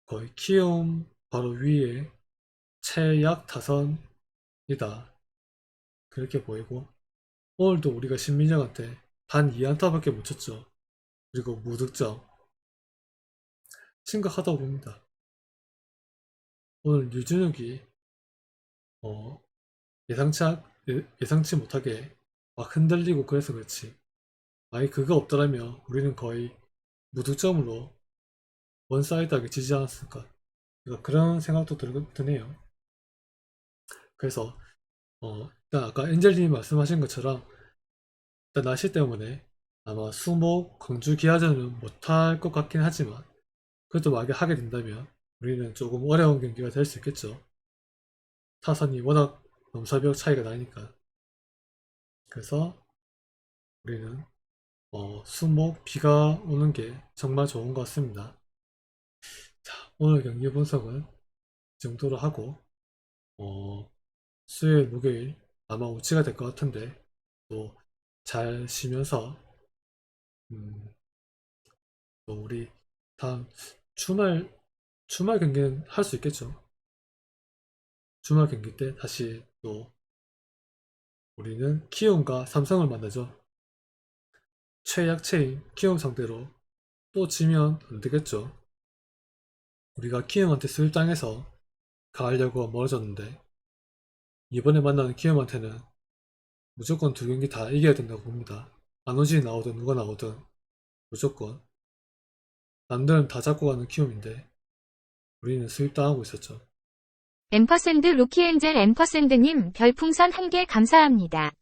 거의 키움 바로 위에 최약 타선이다. 그렇게 보이고 오늘도 우리가 신민정한테 단 2안타밖에 못 쳤죠. 그리고 무득점. 심각하다고 봅니다. 오늘 유준욱이 어, 예상치 못하게 막 흔들리고 그래서 그렇지. 만약 그거 없더라면 우리는 거의 무득점으로 원사이드하게 지지 않았을까. 그러니까 그런 생각도 드네요. 그래서 일단 아까 엔젤님이 말씀하신 것처럼 일단 날씨 때문에 아마 수목 광주 기아전은 못할 것 같긴 하지만 그래도 만약에 하게 된다면 우리는 조금 어려운 경기가 될 수 있겠죠. 타선이 워낙 넘사벽 차이가 나니까. 그래서 우리는 수목 비가 오는 게 정말 좋은 것 같습니다. 자, 오늘 경기 분석은 이 정도로 하고 수요일 목요일 아마 우치가 될 것 같은데 또 잘 쉬면서 음, 또 우리 다음 주말 경기는 할 수 있겠죠. 주말 경기 때 다시 또 우리는 키움과 삼성을 만나죠. 최약체인 키움 상대로 또 지면 안 되겠죠. 우리가 키움한테 수입당해서 가려고 멀어졌는데 이번에 만나는 키움한테는 무조건 두 경기 다 이겨야 된다고 봅니다. 안호진이 나오든 누가 나오든 무조건 남들은 다 잡고 가는 키움인데 우리는 수입당하고 있었죠. 앰퍼샌드 루키엔젤 앰퍼샌드님 별풍선 1개 감사합니다.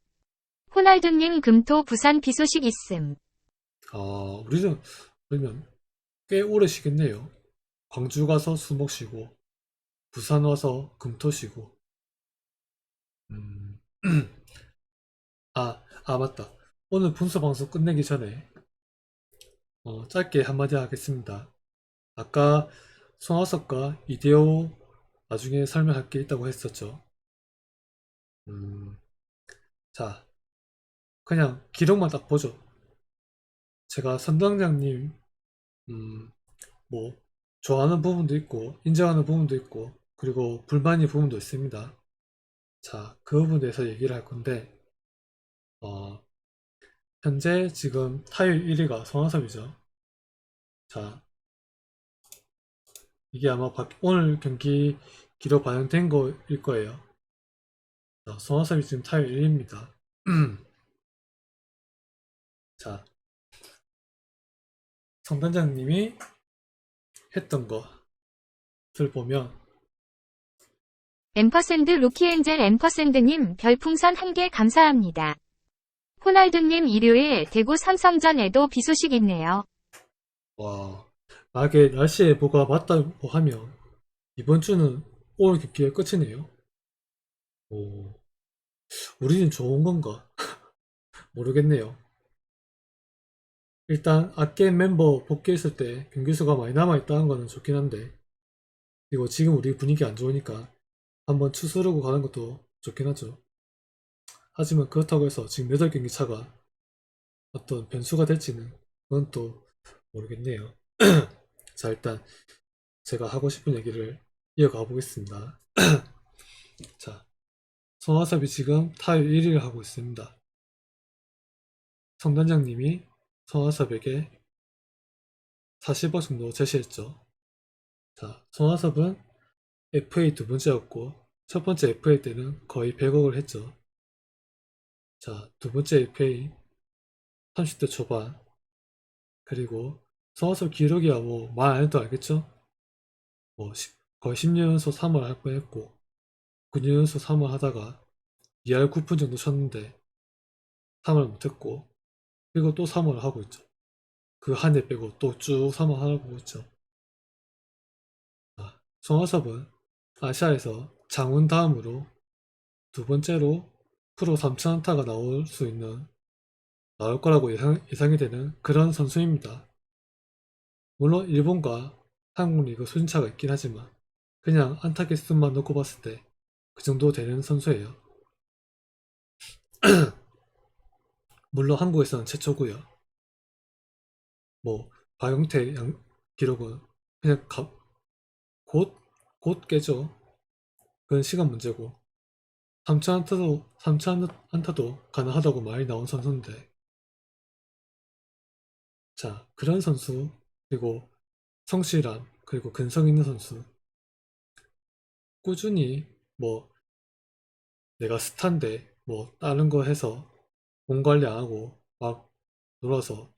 호날두님 금토 부산 비 소식 있음. 아, 우리는 그러면 꽤 오래 쉬겠네요. 광주 가서 수목 쉬고 부산 와서 금토 쉬고 음... 맞다. 오늘 분수 방송 끝내기 전에 짧게 한마디 하겠습니다. 아까 송하섭과 이대호 나중에 설명할 게 있다고 했었죠. 자, 그냥 기록만 딱 보죠. 제가 선당장님 뭐 좋아하는 부분도 있고 인정하는 부분도 있고 그리고 불만의 부분도 있습니다. 자, 그 부분에 대해서 얘기를 할 건데 현재 지금 타율 1위가 송하섭이죠. 자, 이게 아마 오늘 경기 기록 반영된 거일 거예요. 자, 송하섭이 지금 타율 1위입니다. 자, 성단장님이 했던 것을 보면 앰퍼샌드 루키엔젤 앰퍼샌드님 별풍선 1개 감사합니다. 호날두님 일요일 대구 삼성전에도 비 소식 있네요. 와, 만약에 날씨 예보가 맞다고 하면 이번 주는 오늘 경기가 끝이네요. 오, 우리는 좋은 건가? 모르겠네요. 일단 아깬 멤버 복귀했을 때 경기수가 많이 남아있다는 거는 좋긴 한데 그리고 지금 우리 분위기 안 좋으니까 한번 추스르고 가는 것도 좋긴 하죠. 하지만 그렇다고 해서 지금 8경기 차가 어떤 변수가 될지는 그건 또 모르겠네요. 자, 일단 제가 하고 싶은 얘기를 이어가 보겠습니다. 자, 송하섭이 지금 타율 1위를 하고 있습니다. 성단장님이 송하섭에게 40억 정도 제시했죠. 자, 송하섭은 FA 두 번째였고 첫 번째 FA 때는 거의 100억을 했죠. 자, 두 번째 FA 30대 초반 그리고 송하섭 기록이야 뭐 말 안 해도 알겠죠? 뭐 거의 10년 연속 3월 할 뻔했고 9년 연속 3월 하다가 2할 9푼 정도 쳤는데 3월 못했고 그리고 또 3월 하고 있죠. 그 한 해 빼고 또 쭉 3월 하고 있죠. 송하섭은 아시아에서 장훈 다음으로 두 번째로 프로 3,000안타가 나올 거라고 예상이 되는 그런 선수입니다. 물론 일본과 한국 리그 수준차가 있긴 하지만 그냥 안타 개수만 놓고 봤을 때 그 정도 되는 선수예요. 물론 한국에서는 최초고요. 뭐 박용태 기록은 그냥 곧 깨죠. 그건 시간 문제고 3,000안타도 가능하다고 말이 나온 선수인데 자, 그런 선수 그리고 성실함 그리고 근성 있는 선수 꾸준히 뭐 내가 스타인데 뭐 다른 거 해서 몸 관리 안 하고 막 놀아서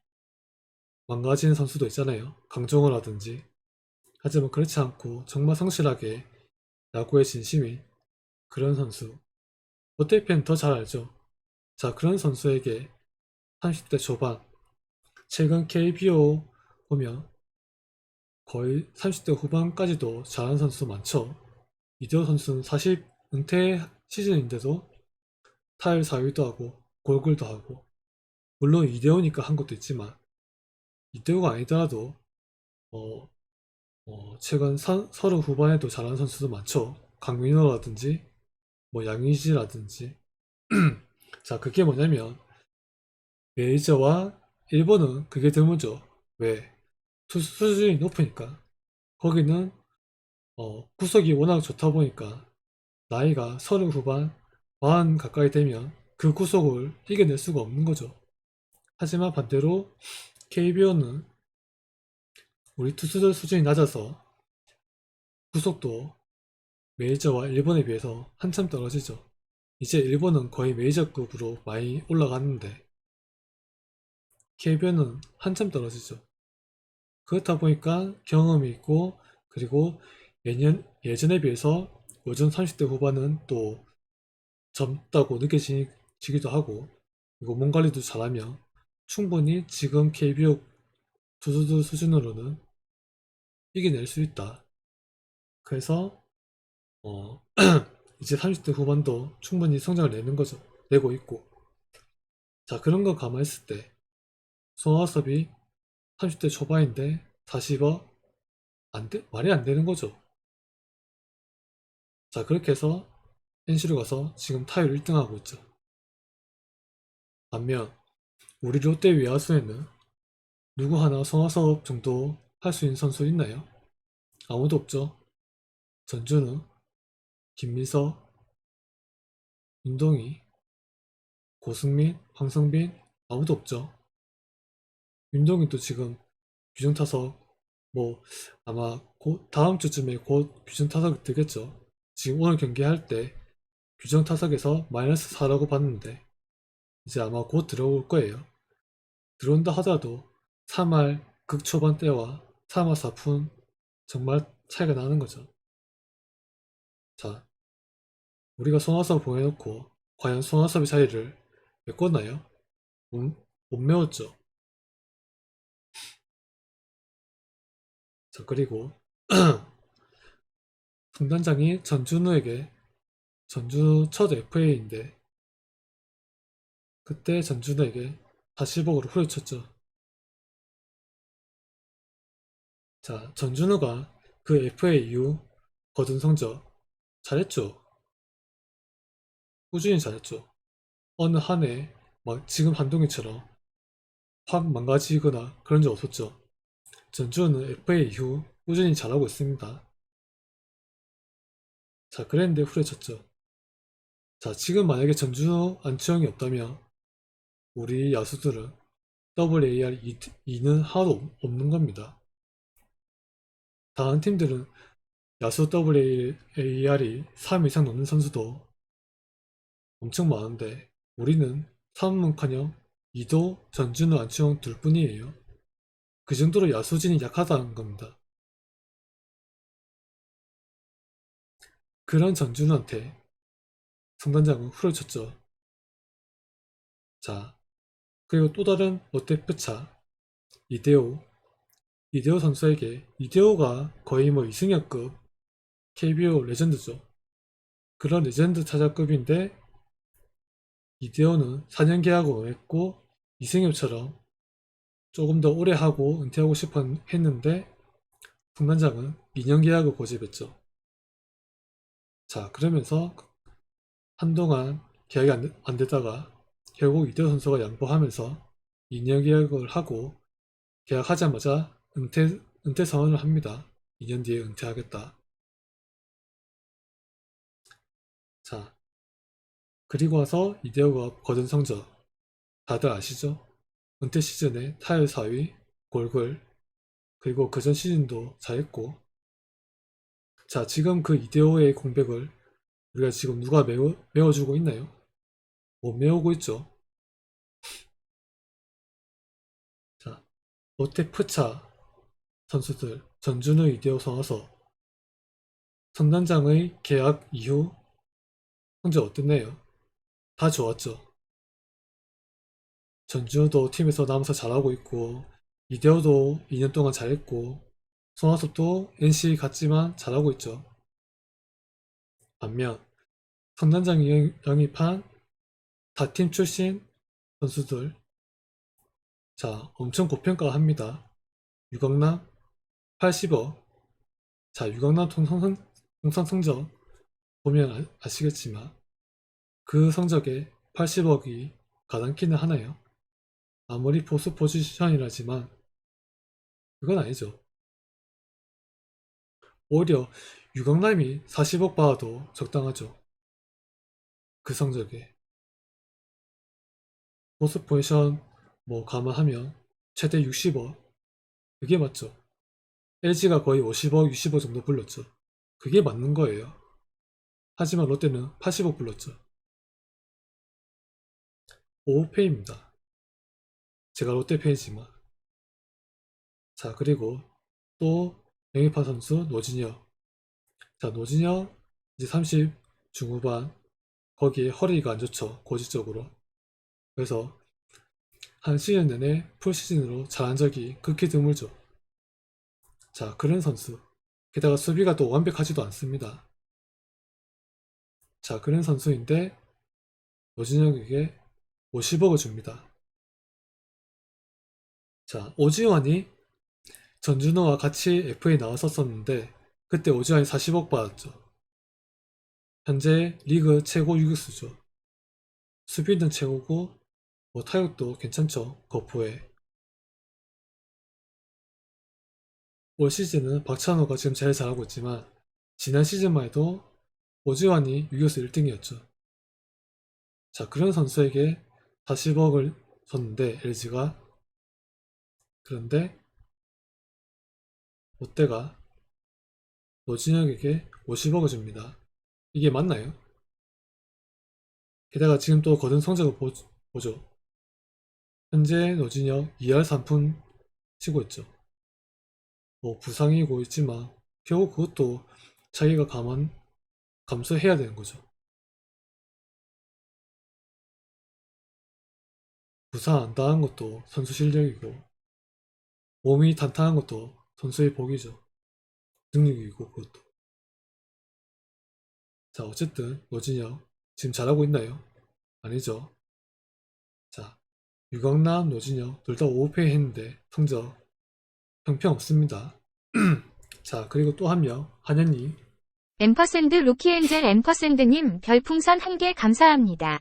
망가지는 선수도 있잖아요. 강정호라든지. 하지만 그렇지 않고 정말 성실하게 야구에 진심인 그런 선수. 롯데팬 더 잘 알죠. 자, 그런 선수에게 30대 초반 최근 KBO 보면 거의 30대 후반까지도 잘하는 선수 많죠. 이대호 선수는 40 은퇴 시즌인데도 타율 4위도 하고 골골도 하고 물론 이대호니까 한 것도 있지만 이대호가 아니더라도 어, 최근 서른 후반에도 잘하는 선수도 많죠. 강민호라든지 뭐 양의지라든지 자, 그게 뭐냐면 메이저와 일본은 그게 드물죠. 왜? 투수 수준이 높으니까 거기는 구속이 워낙 좋다 보니까 나이가 서른 후반 40 가까이 되면 그 구속을 이겨낼 수가 없는 거죠. 하지만 반대로 KBO는 우리 투수들 수준이 낮아서 구속도 메이저와 일본에 비해서 한참 떨어지죠. 이제 일본은 거의 메이저급으로 많이 올라갔는데 KBO는 한참 떨어지죠. 그렇다 보니까 경험이 있고, 그리고 예전에 비해서 요즘 30대 후반은 또 젊다고 느껴지기도 하고, 그리고 몸 관리도 잘하면 충분히 지금 KBO 투수들 수준으로는 이겨낼 수 있다. 그래서 이제 30대 후반도 충분히 성장을 내는 거죠. 내고 있고. 자, 그런 거 감안했을 때 손아섭이 30대 초반인데 40억 말이 안 되는 거죠. 자, 그렇게 해서 NC로 가서 지금 타율 1등 하고 있죠. 반면 우리 롯데 외야수에는 누구 하나 손아섭 정도 할 수 있는 선수 있나요? 아무도 없죠. 전준우, 김민석, 윤동희, 고승민, 황성빈, 아무도 없죠. 윤동희도 지금 규정타석 뭐 아마 다음 주쯤에 곧 규정타석 되겠죠. 지금 오늘 경기할 때 규정타석에서 마이너스 4라고 봤는데 이제 아마 곧 들어올 거예요. 들어온다 하더라도 3할 극초반 때와 3할 4푼 정말 차이가 나는 거죠. 자, 우리가 손아섭 보내놓고 과연 손아섭의 자리를 메꿨나요? 못 메웠죠. 자, 그리고 성단장이 전준우에게 전준우 첫 FA인데 그때 전준우에게 40억으로 후려쳤죠. 자, 전준우가 그 FA 이후 거둔 성적 잘했죠. 꾸준히 잘했죠. 어느 한 해 막 지금 한동희처럼 확 망가지거나 그런 적 없었죠. 전준우는 FA 이후 꾸준히 잘하고 있습니다. 자, 그랬는데 후려쳤죠. 자, 지금 만약에 전준우, 안치홍이 없다면 우리 야수들은 WAR 2는 하나도 없는 겁니다. 다른 팀들은 야수 WAR이 3 이상 넘는 선수도 엄청 많은데 우리는 3은커녕 2도 전준우, 안치홍 둘뿐이에요. 그 정도로 야수진이 약하다는 겁니다. 그런 전준우한테 성단장은 후려쳤죠. 자, 그리고 또 다른 롯데 프차 이대호 선수에게 이대호가 거의 뭐 이승엽급 KBO 레전드죠. 그런 레전드 타자급인데 이대호는 4년 계약을 했고 이승엽처럼 조금 더 오래 하고 은퇴하고 싶어 했는데 성단장은 2년 계약을 고집했죠. 자, 그러면서 한동안 계약이 안 되다가 결국 이대호 선수가 양보하면서 2년 계약을 하고 계약하자마자 은퇴 선언을 합니다. 2년 뒤에 은퇴하겠다. 자, 그리고 와서 이대호가 거둔 성적 다들 아시죠? 은퇴 시즌에 타율 4위, 골글, 그리고 그전 시즌도 잘했고. 자, 지금 그 이대호의 공백을 우리가 지금 누가 메워주고 있나요? 못 메우고 있죠. 자, 롯데 프차 선수들 전준우, 이대호, 성화서 선단장의 계약 이후 성적 어땠나요? 다 좋았죠. 전준우도 팀에서 남아서 잘하고 있고 이대호도 2년 동안 잘했고 송하섭도 NC 갔지만 잘하고 있죠. 반면 선단장이 영입한 다팀 출신 선수들 자 엄청 고평가합니다. 유강남 80억. 자, 유강남 통산 성적 보면 아시겠지만 그 성적에 80억이 가당키는 하나요? 아무리 보수 포지션이라지만 그건 아니죠. 오히려 유강남이 40억 받아도 적당하죠. 그 성적에 보수 포지션 뭐 감안하면 최대 60억 그게 맞죠. LG가 거의 50억, 60억 정도 불렀죠. 그게 맞는 거예요. 하지만 롯데는 80억 불렀죠. 오페입니다. 제가 롯데 팬이지만. 자, 그리고 또 영입한 선수 노진혁. 자, 노진혁 이제 30 중후반. 거기에 허리가 안 좋죠. 고지적으로. 그래서 한 시즌 내내 풀시즌으로 잘한 적이 극히 드물죠. 자, 그런 선수. 게다가 수비가 또 완벽하지도 않습니다. 자, 그런 선수인데 노진혁에게 50억을 줍니다. 자, 오지환이 전준호와 같이 FA 나왔었는데 그때 오지환이 40억 받았죠. 현재 리그 최고 유격수죠. 수비는 최고고 뭐 타격도 괜찮죠. 거포에. 올 시즌은 박찬호가 지금 제일 잘하고 있지만 지난 시즌만 해도 오지환이 유격수 1등이었죠. 자, 그런 선수에게 40억을 줬는데 LG가. 그런데 롯데가 노진혁에게 50억을 줍니다. 이게 맞나요? 게다가 지금 또 거둔 성적을 보죠. 현재 노진혁 2할 3푼 치고 있죠. 뭐 부상이고 있지만 결국 그것도 자기가 감수해야 되는 거죠. 부상 안 당한 것도 선수 실력이고 몸이 탄탄한 것도 선수의 복이죠. 능력이고 그것도. 자, 어쨌든 노진혁 지금 잘하고 있나요? 아니죠. 자, 유강남, 노진혁 둘 다 5회 했는데 성적 형편없습니다. 자, 그리고 또 한 명, 한현희. 앰퍼샌드 루키엔젤 앰퍼샌드님 별풍선 1개 감사합니다.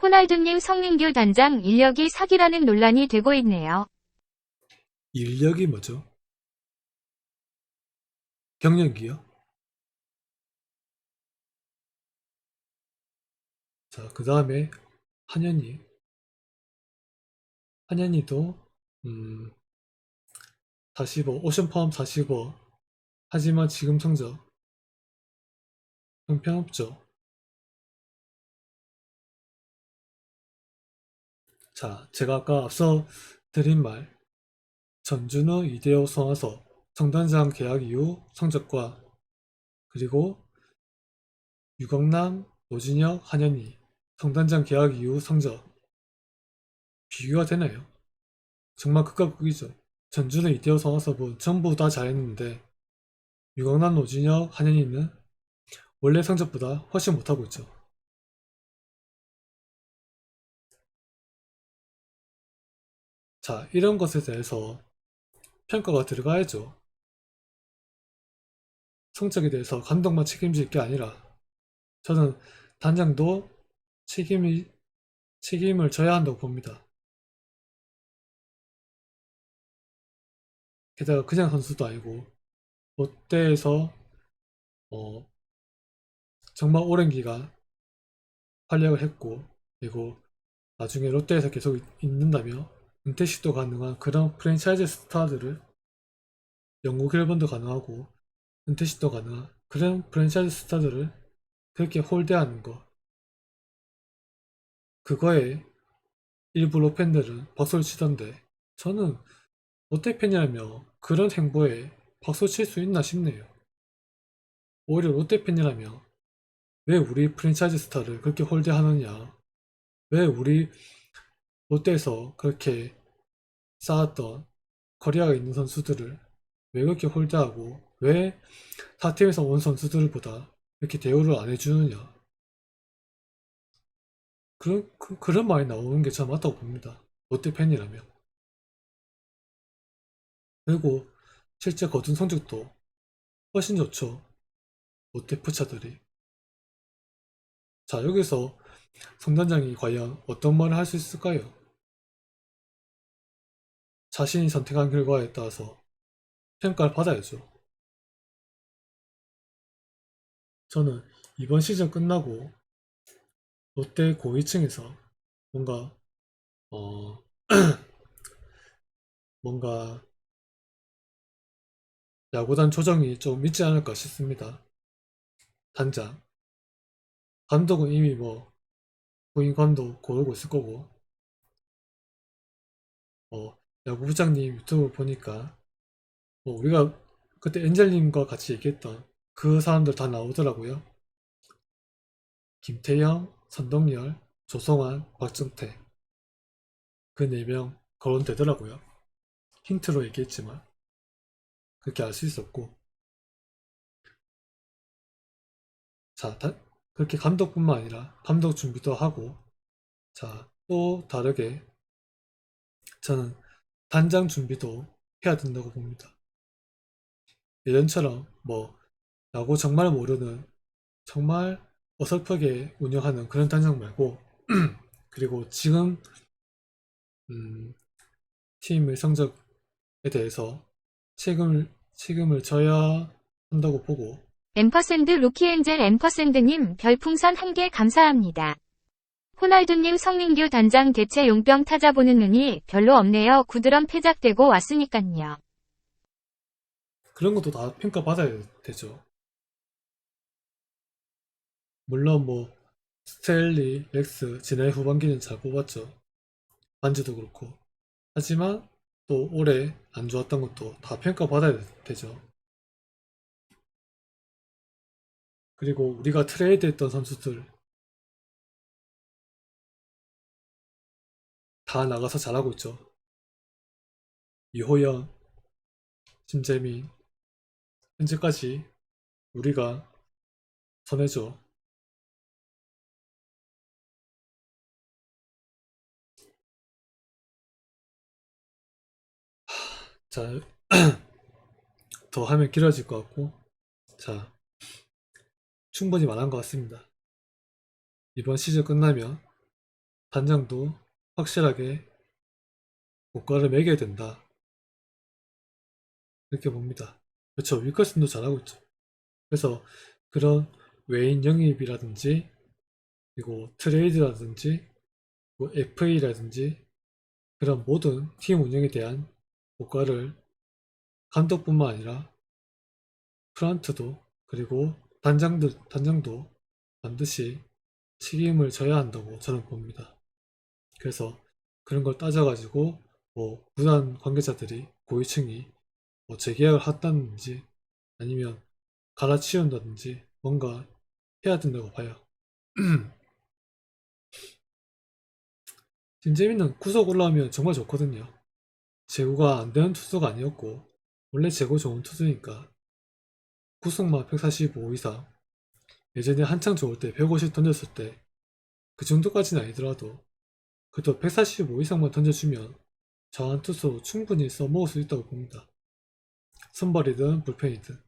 호날두님 성민규 단장 인력이 사기라는 논란이 되고 있네요. 인력이 뭐죠? 경력이요? 자, 그 다음에 한현희. 한현희도 45, 오션 포함 45. 하지만 지금 성적 형편없죠. 자, 제가 아까 앞서 드린 말, 전준우, 이대호, 성화서, 성단장 계약 이후 성적과 그리고 유경남, 노진혁, 한현희, 성단장 계약 이후 성적 비교가 되나요? 정말 극과 극이죠. 전준우, 이대호, 성화섭은 전부 다 잘했는데 유경남, 노진혁, 한현희는 원래 성적보다 훨씬 못하고 있죠. 자, 이런 것에 대해서 평가가 들어가야죠. 성적에 대해서 감독만 책임질 게 아니라 저는 단장도 책임을 져야 한다고 봅니다. 게다가 그냥 선수도 아니고 롯데에서 어, 정말 오랜 기간 활약을 했고 그리고 나중에 롯데에서 계속 있는다면 은퇴 시도 가능한 그런 프랜차이즈 스타들을 영구 결번도 가능하고 은퇴 시도 가능한 그런 프랜차이즈 스타들을 그렇게 홀대하는 거, 그거에 일부 롯팬들은 박수를 치던데 저는 롯데 팬이라면 그런 행보에 박수 칠 수 있나 싶네요. 오히려 롯데 팬이라면 왜 우리 프랜차이즈 스타를 그렇게 홀대하느냐, 왜 우리 롯데에서 그렇게 쌓았던 커리어가 있는 선수들을 왜 그렇게 홀대하고 왜 타 팀에서 온 선수들보다 이렇게 대우를 안 해주느냐, 그런 말이 나오는 게 참 맞다고 봅니다. 롯데 팬이라면. 그리고 실제 거둔 성적도 훨씬 좋죠. 롯데 푸차들이. 자, 여기서 성단장이 과연 어떤 말을 할 수 있을까요? 자신이 선택한 결과에 따라서 평가를 받아야죠. 저는 이번 시즌 끝나고 롯데 고위층에서 뭔가 어 뭔가 야구단 조정이 좀 있지 않을까 싶습니다. 단장. 감독은 이미 뭐 부임 감독 고르고 있을 거고, 야구부장님 유튜브 보니까 우리가 그때 엔젤님과 같이 얘기했던 그 사람들 다 나오더라고요. 김태형, 선동열, 조성환, 박정태, 그 4명 거론되더라고요. 힌트로 얘기했지만 그렇게 알 수 있었고, 자, 그렇게 감독뿐만 아니라 감독 준비도 하고, 자, 또 다르게 저는 단장 준비도 해야 된다고 봅니다. 예전처럼 야구 정말 모르는, 정말 어설프게 운영하는 그런 단장 말고 그리고 지금 팀의 성적에 대해서 책임을 져야 한다고 보고, 앰퍼샌드 루키엔젤 앰퍼샌드님 별풍선 1개 감사합니다. 호날두님 성민규 단장 대체 용병 타자 보는 눈이 별로 없네요. 구드럼 패작되고 왔으니깐요. 그런 것도 다 평가받아야 되죠. 물론 스텔리, 렉스 지난 후반기는 잘 뽑았죠. 반지도 그렇고. 하지만 또 올해 안 좋았던 것도 다 평가받아야 되죠. 그리고 우리가 트레이드 했던 선수들 다 나가서 잘하고 있죠. 이호연, 심재민, 현재까지 우리가 선해줘. 자, 더 하면 길어질 것 같고, 자, 충분히 말한 것 같습니다. 이번 시즌 끝나면 단장도 확실하게 고과를 매겨야 된다. 이렇게 봅니다. 그렇죠. 윌커슨도 잘하고 있죠. 그래서 그런 외인 영입이라든지, 그리고 트레이드라든지, FA라든지 그런 모든 팀 운영에 대한 고과를 감독뿐만 아니라 프런트도, 그리고 단장도 반드시 책임을 져야 한다고 저는 봅니다. 그래서 그런 걸 따져가지고 구단 관계자들이, 고위층이 재계약을 한다든지 아니면 갈아치운다든지 뭔가 해야 된다고 봐요. 김재민은 구속 올라오면 정말 좋거든요. 제구가 안 되는 투수가 아니었고 원래 제구 좋은 투수니까 구속만 145 이상, 예전에 한창 좋을 때 150 던졌을 때 그 정도까지는 아니더라도 그래도 145 이상만 던져주면 저한 투수 충분히 써먹을 수 있다고 봅니다. 선발이든 불펜이든.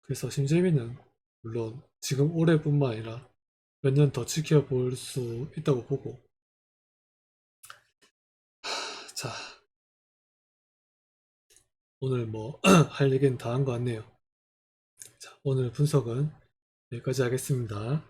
그래서 심재민은 물론 지금 올해뿐만 아니라 몇 년 더 지켜볼 수 있다고 보고, 자, 오늘 할 얘기는 다 한 것 같네요. 자, 오늘 분석은 여기까지 하겠습니다.